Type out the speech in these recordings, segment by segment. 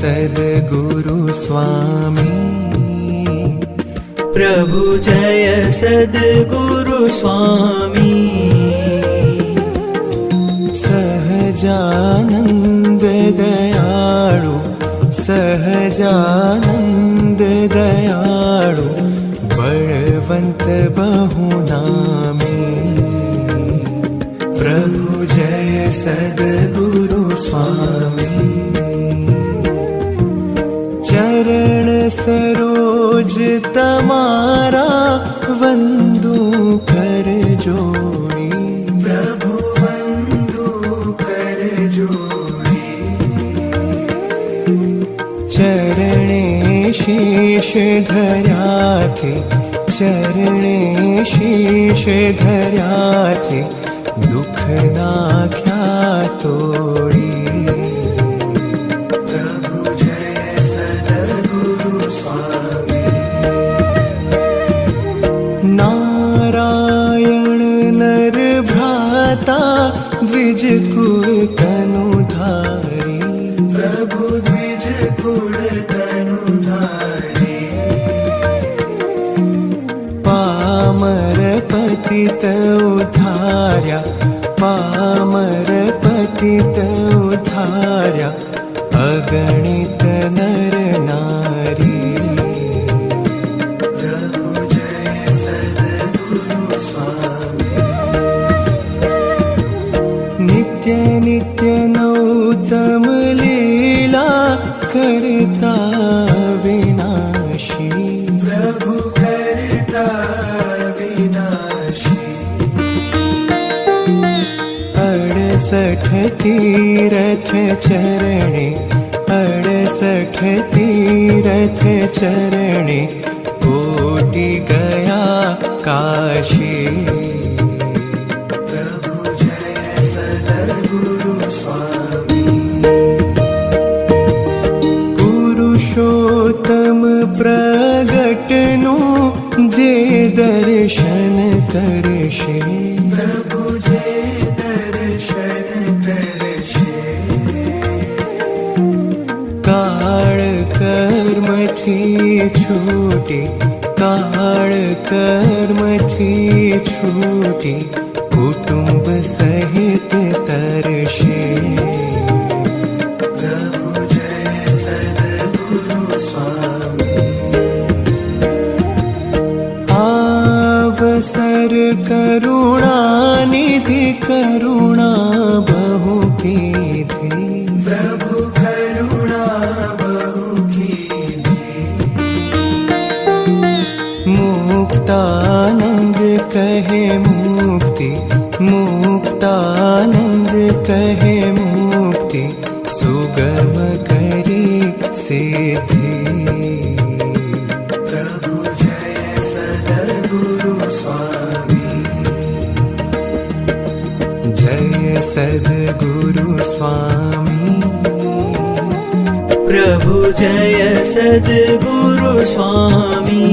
सद्गुरु स्वामी प्रभु जय सद्गुरु स्वामी सहजानंद दयाळु सहजानंद दयाळु बलवंत बहुनामी प्रभु जय सद्गुरु स्वामी चरण सरोज तमारा वंदू कर जोड़ी प्रभु वंदू कर जोड़ी चरणे शीश धर्या थे चरणे शीश धर्या थे दुख नाख्या तोड़ी द्विज कुल तनुधारी प्रभु द्विज कुल तनुधारी पामर पतित उद्धार्या पामर पतित उद्धार्या अगणित नर नारी प्रभु जय सद्गुरु स्वामी नित्य नित्य नौतम लीला करता विनाशी प्रभु करता विनाशी 68 तीरथ चरणे 68 तीरथ चरणे कोटि गया काशी पुरुषोत्तम प्रगटनु जे दर्शन करशे प्रभु जे दर्शन करशे काळ कर्म थी छूटी काळ कर्म थी छूटी कुटुंब सहित तरशे अवसर करुणा निधि करुणा बहु कीधी प्रभु करुणा बहु कीधी मुक्तानंद कहे मुक्ति मुक्तानंद कहे मुक्ति सुगम करी सिद्धि सद्गुरु स्वामी प्रभु जय सद्गुरु स्वामी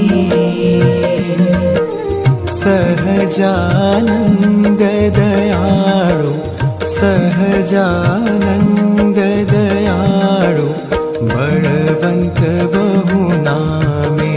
सहजानंद दयाळु सहजानंद दयाळु बलवंत बहुनामी